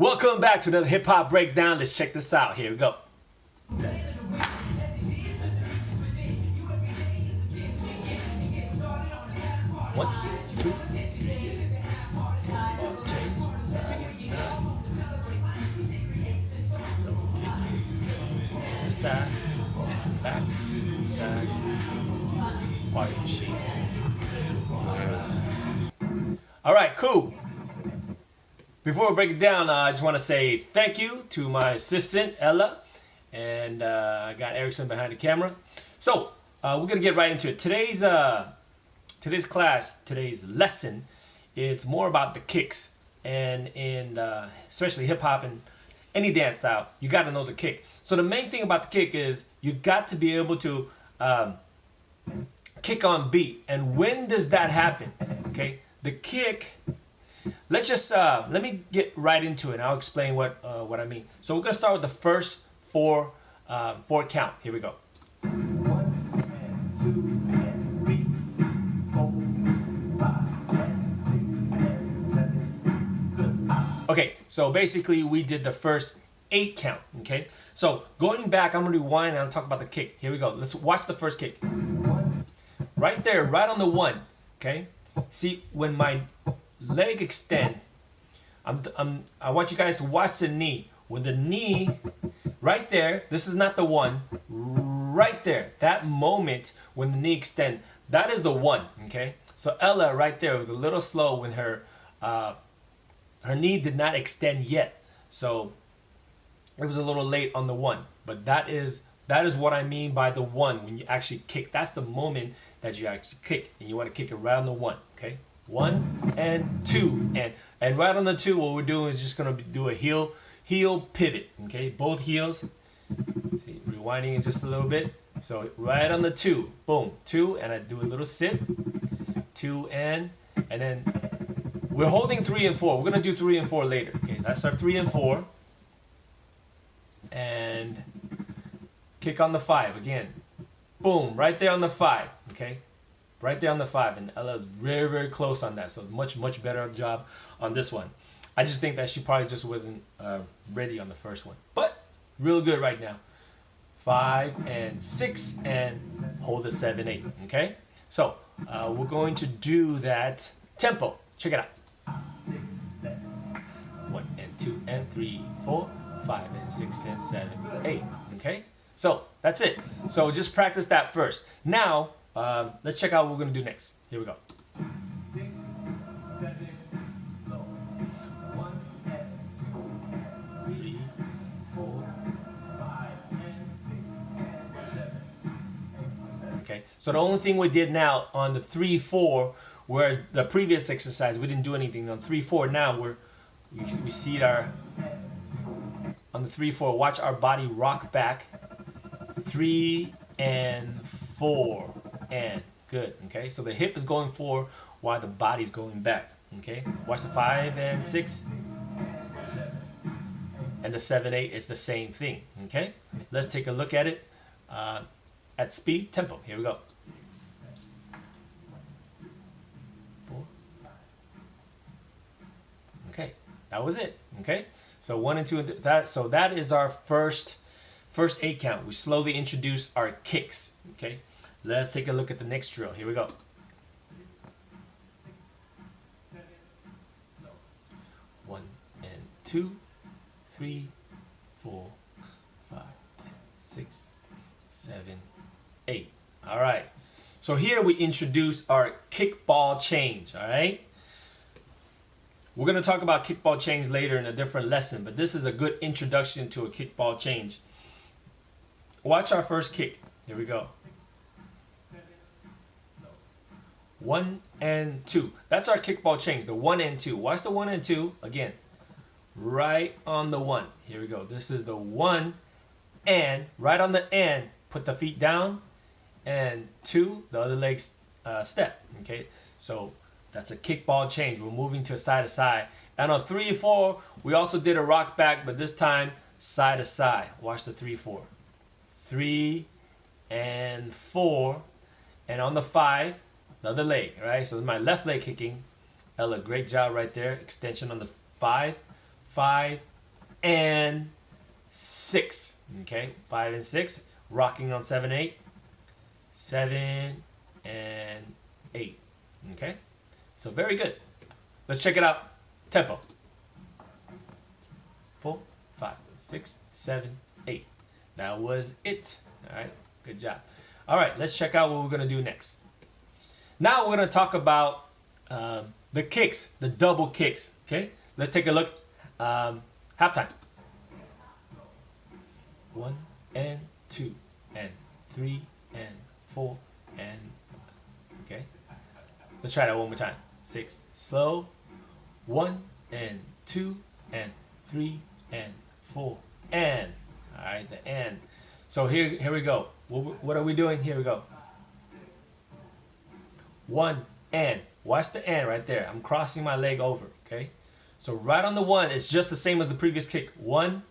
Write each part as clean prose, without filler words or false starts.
Welcome back to another hip hop breakdown. Let's check this out. Here we go. One, two. To the side, back, side, party machine. All right, cool. Before we break it down, I just want to say thank you to my assistant, Ella, and I got Erickson behind the camera. So, we're going to get right into it. Today's lesson, it's more about the kicks. And in especially hip-hop and any dance style, you got to know the kick. So the main thing about the kick is you got to be able to kick on beat. And when does that happen? Okay, the kick... Let's just let me get right into it. And I'll explain what I mean. So we're gonna start with the first four count. Here we go. 1 and 2 and 3, 4, 5 and 6 and 7. Good. Okay, so basically we did the first 8 count. Okay, so going back, I'm gonna rewind and I'll talk about the kick. Here we go. Let's watch the first kick. Right there, right on the 1. Okay, see when my leg extend, I want you guys to watch the knee. When the knee, right there, this is not the 1, right there, that moment when the knee extend, that is the 1, okay? So Ella right there was a little slow when her knee did not extend yet. So it was a little late on the 1, but that is what I mean by the 1 when you actually kick. That's the moment that you actually kick, and you want to kick it right on the 1, okay? 1 and 2, and right on the 2, what we're doing is just gonna do a heel pivot. Okay, both heels. See, rewinding it just a little bit. So right on the 2, boom, 2, and I do a little sit, 2 and then we're holding 3 and 4. We're gonna do 3 and 4 later. Okay, that's our 3 and 4, and kick on the 5 again. Boom, right there on the 5. Okay. Right there on the 5, and Ella's very, very close on that. So much better job on this one. I just think that she probably just wasn't ready on the first one. But real good right now. 5 and 6 and hold the 7, 8. Okay? So we're going to do that tempo. Check it out. 6, 7. 1 and 2 and 3, 4, 5 and 6 and 7, 8. Okay? So that's it. So just practice that first. Now, let's check out what we're going to do next. Here we go. 6, 7, slow. 1 and 2, 3, 4, 5 and 6 and 7. Okay, so the only thing we did now on the 3, 4, whereas the previous exercise we didn't do anything on 3, 4. Now we see our on the 3, 4. Watch our body rock back. 3 and 4. And good. Okay, so the hip is going forward while the body's going back. Okay, watch the 5 and 6, and the 7, 8 is the same thing. Okay, let's take a look at it at speed, tempo. Here we go. 4. Okay, that was it. Okay, so 1 and 2 and that. So that is our first 8 count. We slowly introduce our kicks. Okay. Let's take a look at the next drill. Here we go. 6, 7, slow. 1 and 2, 3, 4, 5, 6, 7, 8. All right. So here we introduce our kickball change. All right. We're going to talk about kickball change later in a different lesson, but this is a good introduction to a kickball change. Watch our first kick. Here we go. 1 and 2. That's our kickball change, the 1 and 2. Watch the 1 and 2 again. Right on the 1. Here we go. This is the 1 and right on the and. Put the feet down and 2. The other leg step. Okay. So that's a kickball change. We're moving to side to side. And on 3 and 4, we also did a rock back, but this time side to side. Watch the 3, 4. 3 and 4, and on the 5. The other leg, right? So my left leg kicking. Ella, great job right there. Extension on the 5, 5, and 6. Okay, 5 and 6, rocking on 7, 8, 7 and 8. Okay, so very good. Let's check it out. Tempo. 4, 5, 6, 7, 8. That was it. All right, good job. All right, let's check out what we're gonna do next. Now we're gonna talk about the kicks, the double kicks. Okay, let's take a look. Halftime. 1 and 2 and 3 and 4 and okay. Let's try that one more time. 6, slow. 1 and 2 and 3 and 4 and. All right, the and. So here we go. What are we doing? Here we go. 1 and. Watch the and right there. I'm crossing my leg over. Okay. So right on the 1, it's just the same as the previous kick. 1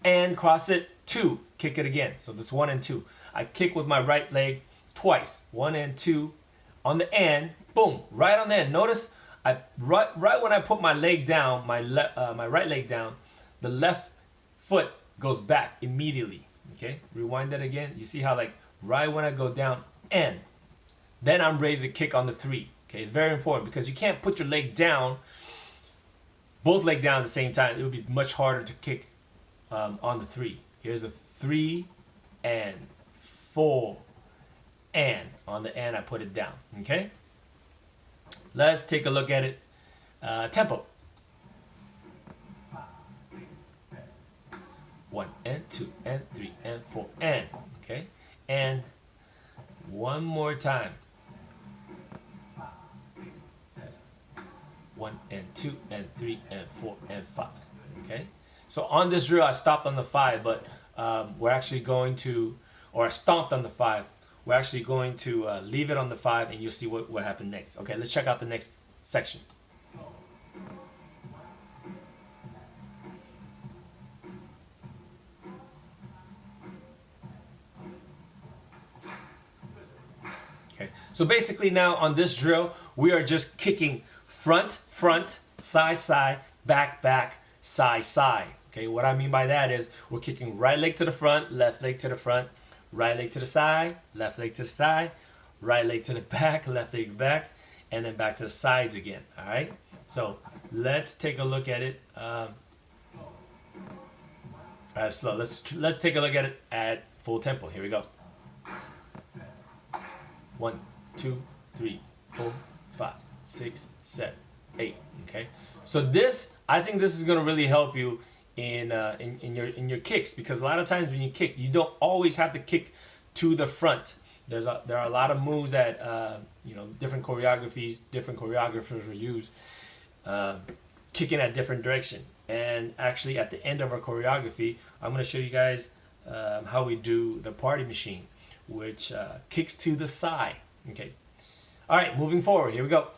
and cross it. 2, kick it again. So that's 1 and 2. I kick with my right leg twice. 1 and 2 on the and. Boom, right on the end. Notice right when I put my leg down, my right leg down, the left foot goes back immediately. Okay, rewind that again. You see how like right when I go down and then I'm ready to kick on the 3. Okay, it's very important because you can't put your leg down, both leg down at the same time. It would be much harder to kick on the 3. Here's a 3 and 4 and on the and I put it down. Okay, let's take a look at it. Tempo. 1 and 2 and 3 and 4 and okay, and one more time. 1 and 2 and 3 and 4 and 5. Okay, so on this drill I stopped on the 5, but we're actually going to, or I stomped on the 5. We're actually going to leave it on the 5, and you'll see what happened next. Okay, let's check out the next section. Okay, so basically now on this drill, we are just kicking front, front, side, side, back, back, side, side. Okay, what I mean by that is we're kicking right leg to the front, left leg to the front, right leg to the side, left leg to the side, right leg to the back, left leg back, and then back to the sides again. All right, so let's take a look at it. All right, slow. Let's take a look at it at full tempo. Here we go. 1, 2, 3, 4, 5, 6, 7, 8. Okay, so I think this is gonna really help you in your kicks, because a lot of times when you kick, you don't always have to kick to the front. There are a lot of moves that different choreographers will use, kicking at different direction. And actually, at the end of our choreography, I'm going to show you guys how we do the party machine, which kicks to the side. Okay. All right, moving forward. Here we go.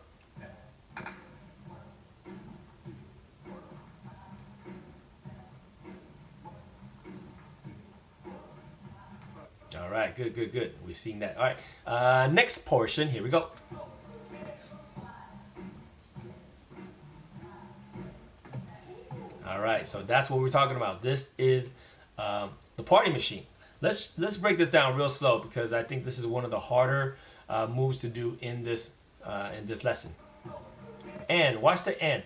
All right, good. We've seen that. All right, next portion. Here we go. All right, so that's what we're talking about. This is the party machine. Let's break this down real slow, because I think this is one of the harder moves to do in this lesson. And watch the end.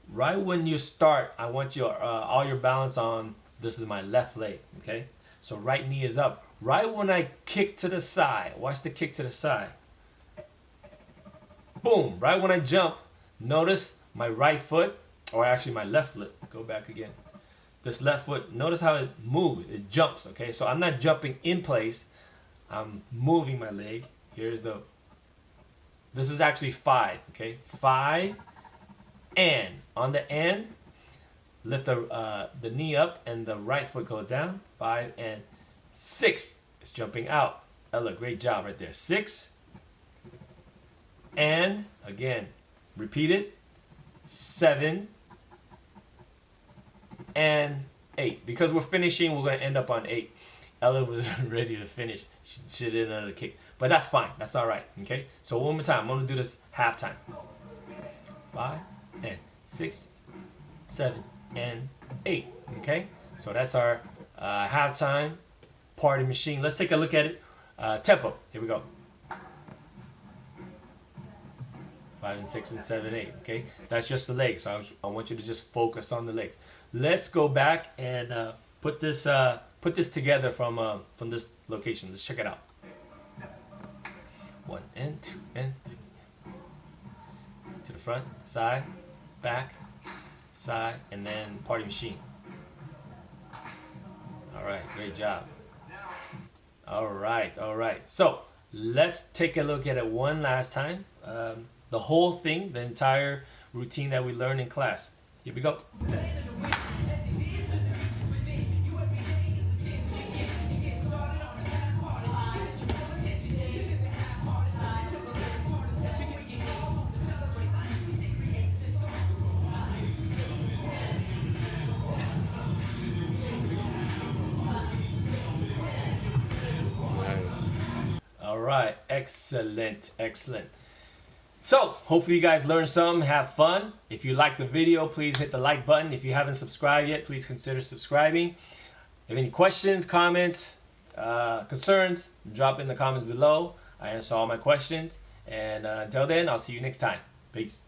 Right when you start, I want your all your balance on. This is my left leg. Okay, so right knee is up. Right when I kick to the side, watch the kick to the side. Boom! Right when I jump, notice my right foot, or actually my left foot. Go back again. This left foot, notice how it moves. It jumps, okay? So I'm not jumping in place. I'm moving my leg. This is actually 5, okay? 5, and on the end, lift the knee up and the right foot goes down. 5 and 6. It's jumping out. Ella, great job right there. 6, and again, repeat it. 7 and 8. Because we're finishing, we're going to end up on 8. Ella was ready to finish. She did another kick. But that's fine. That's all right. Okay? So one more time. I'm going to do this halftime. 5 and 6, 7, and 8. Okay, so that's our halftime party machine. Let's take a look at it. Tempo. Here we go. 5 and 6 and 7, 8. Okay, that's just the legs. So I want you to just focus on the legs. Let's go back and put this together from this location. Let's check it out. 1 and 2 and 3. To the front, side, back, side, and then party machine. All right, great job. All right. So let's take a look at it one last time. The whole thing, the entire routine that we learned in class. Here we go. All right, excellent. So, hopefully you guys learned some, have fun. If you like the video, please hit the like button. If you haven't subscribed yet, please consider subscribing. If you have any questions, comments, concerns, drop in the comments below. I answer all my questions. And until then, I'll see you next time. Peace.